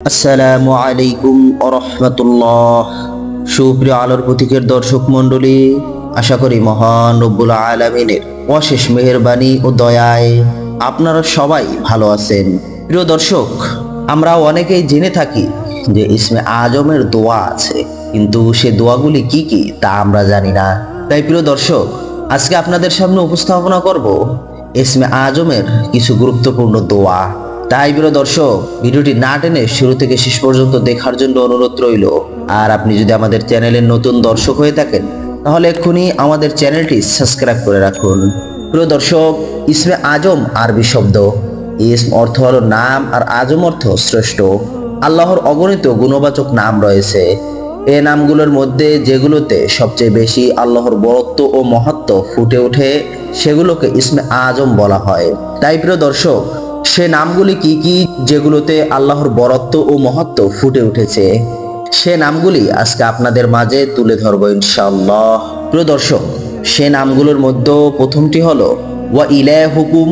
আসসালামু আলাইকুম ওয়া রাহমাতুল্লাহ। সুপ্রিয় আলোর প্রতীকের দর্শক মণ্ডলী, আশা করি মহান রব্বুল আলামিনের অশেষ মেহেরবানি ও দয়ায় আপনারা সবাই ভালো আছেন। প্রিয় দর্শক, আমরা অনেকেই জেনে থাকি যে ইসমে আজমের দোয়া আছে, কিন্তু সে দোয়াগুলি কি কি তা আমরা জানি না। তাই প্রিয় দর্শক, আজকে আপনাদের সামনে উপস্থাপনা করব ইসমে আজমের কিছু গুরুত্বপূর্ণ দোয়া। তাই প্রিয় দর্শক, ভিডিওটি না টেনে শুরু থেকে শেষ পর্যন্ত দেখার জন্য অনুরোধ রইল। আর আপনি যদি আমাদের চ্যানেলের নতুন দর্শক হয়ে থাকেন, তাহলে এক্ষুনি আমাদের চ্যানেলটি সাবস্ক্রাইব করে রাখুন। প্রিয় দর্শক, ইসমে আজম আরবি শব্দ। ইসম অর্থ হলো নাম, আর আজম অর্থ শ্রেষ্ঠ। আল্লাহর অগণিত গুণবাচক নাম রয়েছে। এই নামগুলোর মধ্যে যেগুলোতে সবচেয়ে বেশি আল্লাহর বরত্ব ও মহত্ব ফুটে ওঠে, সেগুলোকে ইসমে আজম বলা হয়। তাই প্রিয় দর্শক, সে নামগুলি কি কি যেগুলোতে আল্লাহর বরত্ব ও মহত্ব ফুটে উঠেছে, সে নামগুলি আজকে আপনাদের মাঝে তুলে ধরবো ইনশাআল্লাহ। প্রিয় দর্শক, সে নামগুলোর মধ্যে প্রথমটি হলো ওয়া ইলাহুকুম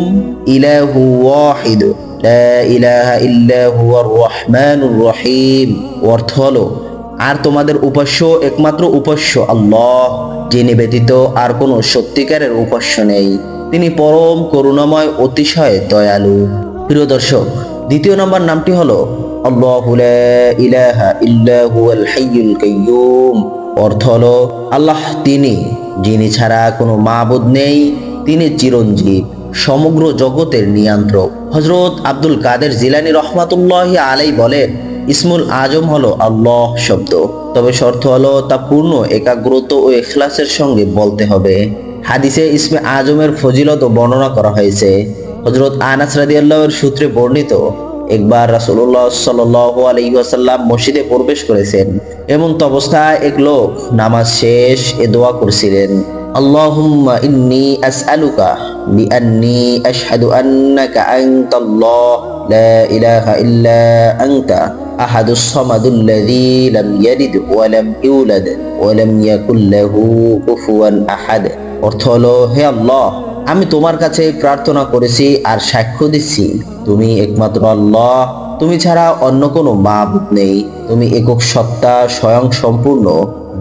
ইলাহু ওয়াহিদ লা ইলাহা ইল্লা হুয়ার রহমানুর রহিম। অর্থ হলো, আর তোমাদের উপাস্য একমাত্র উপাস্য আল্লাহ, যিনি ব্যতীত আর কোনো সত্যিকারের উপাস্য নেই। তিনি পরম করুণাময়, অতিশয় দয়ালু। প্রিয় দর্শক, দ্বিতীয় নম্বর নামটি হলো আল্লাহু লা ইলাহা ইল্লা হুয়াল হাইয়ুল কাইয়্যুম। অর্থ হলো, আল্লাহ তিনি, যিনি ছাড়া কোনো মাবুদ নেই। তিনি চিরঞ্জীব, সমগ্র জগতের নিয়ন্ত্রক। হযরত আব্দুল কাদের জিলানী রহমাতুল্লাহি আলাইহি বলেন, ইসমুল আজম হলো আল্লাহ শব্দ, তবে শর্ত হলো তা পূর্ণ একাগ্রতা ও ইখলাসের সঙ্গে বলতে হবে। হাদিসে ইসমে আজমের ফজিলত বর্ণনা করা হয়েছে। হযরত আনাস রাদিয়াল্লাহু এর সূত্রে বর্ণিত, একবার রাসূলুল্লাহ সাল্লাল্লাহু আলাইহি ওয়াসাল্লাম মসজিদে প্রবেশ করেছেন। এমন অবস্থায় এক লোক নামাজ শেষ এ দোয়া করছিলেন, আল্লাহুম্মা ইন্নী আসআলুকা বিআন্নী আশহাদু আন্নাকা আনতাল্লাহ লা ইলাহা ইল্লা আনতা আহাদুস সামাদুল্লাযী লাম ইয়ালিদ ওয়া লাম ইউলাদ ওয়া লাম ইয়াকুল লাহু কুফুয়ান আহাদ। অর্থ হলো, হে আল্লাহ, আমি তোমার কাছে প্রার্থনা করেছি আর সাক্ষ্য দিচ্ছি, তুমি একমাত্র আল্লাহ, তুমি ছাড়া অন্য কোনো মাবুদ নেই। তুমি একক সত্তা, স্বয়ং সম্পূর্ণ,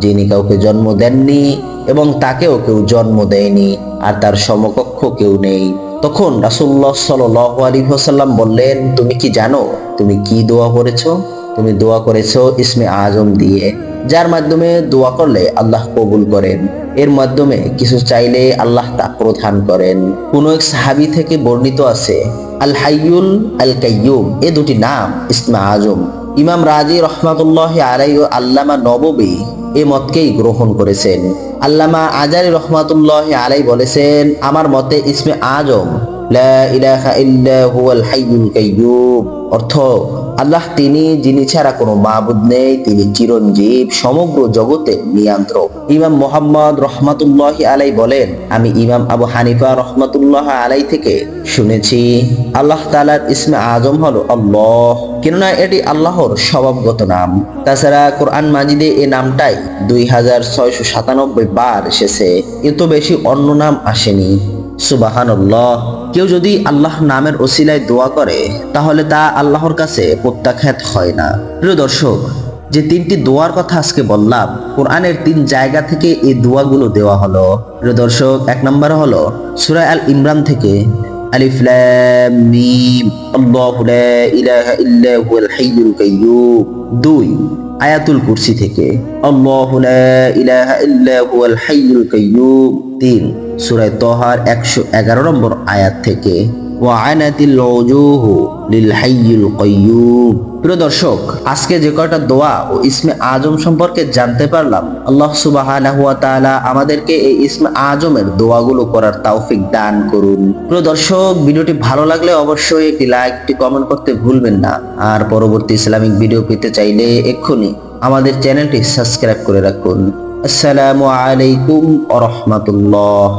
যিনি কাউকে জন্ম দেননি এবং তাকেও কেউ জন্ম দেয়নি, আর তার সমকক্ষ কেউ নেই। তখন রাসূলুল্লাহ সাল্লাল্লাহু আলাইহি ওয়াসাল্লাম বললেন, তুমি কি জানো তুমি কি দোয়া করেছো? তুমি দোয়া করেছো ইসমে আজম দিয়ে, যার মাধ্যমে দোয়া করলে আল্লাহ কবুল করেন। এর মাধ্যমে কিছু চাইলে আল্লাহ তা প্রদান করেন। কোন এক সাহাবী থেকে বর্ণিত আছে, আল হাইয়ুল আল কাইয়্যুম এ দুটি নাম ইসমে আজম। ইমাম রাজি রহমাতুল্লাহি আলাইহি ও আল্লামা নববী এ মতকেই গ্রহণ করেছেন। আল্লামা আজারি রহমাতুল্লাহি আলাইহি বলেছেন, আমার মতে ইসমে আজম লা ইলাহা ইল্লা হুয়াল হাইয়ুল কাইয়্যুম। অর্থ, আল্লাহ তিনি, যিনি ছাড়া কোনো মাবুদ নেই। তিনি চিরঞ্জীব, সমগ্র জগতের নিয়ন্ত্রক। ইমাম মুহাম্মদ রহমাতুল্লাহি আলাইহি বলেন, আমি ইমাম আবু হানিফা রহমাতুল্লাহ আলাইহি থেকে শুনেছি আল্লাহ তাআলার ইসমে আজম হলো আল্লাহ, কেননা এটি আল্লাহর স্বভাবগত নাম। তাছাড়া কোরআন মাজিদে এই নামটাই 2697 বার এসেছে, এত বেশি অন্য নাম আসেনি। সুবহানাল্লাহ। কেউ যদি আল্লাহ নামের ওসিলায় দোয়া করে, তাহলে তা আল্লাহর কাছে প্রত্যাখ্যাত হয় না। প্রিয় দর্শক, যে তিনটি দোয়ার কথা আজকে বললাম, কোরআনের 3 জায়গা থেকে এই দোয়াগুলো দেওয়া হলো। প্রিয় দর্শক, এক নম্বরে হলো সূরা আল ইমরান থেকে, আলিফ লাম মিম আল্লাহু লা ইলাহা ইল্লা হুয়াল হাইয়ুল কাইয়্যুম। 2 আয়াতুল কুরসি থেকে, আল্লাহু লা ইলাহা ইল্লা হুয়াল হাইয়ুল কাইয়্যুম। 3 সূরা তাহার 111 নম্বর আয়াত থেকে, ওয়া আনাতিল উজুহু লিল হাইয়িল কাইয়্যুম। প্রিয় দর্শক, আজকে যে কয়টা দোয়া ও ইসমে আজম সম্পর্কে জানতে পারলাম, আল্লাহ সুবহানাহু ওয়া তাআলা আমাদেরকে এই ইসমে আজমের দোয়াগুলো করার তৌফিক দান করুন। প্রিয় দর্শক, ভিডিওটি ভালো লাগলে অবশ্যই একটি লাইক, একটি কমেন্ট করতে ভুলবেন না। আর পরবর্তী ইসলামিক ভিডিও পেতে চাইলে এক্ষুনি আমাদের চ্যানেলটি সাবস্ক্রাইব করে রাখুন। আসসালামু আলাইকুম ওয়া রাহমাতুল্লাহ।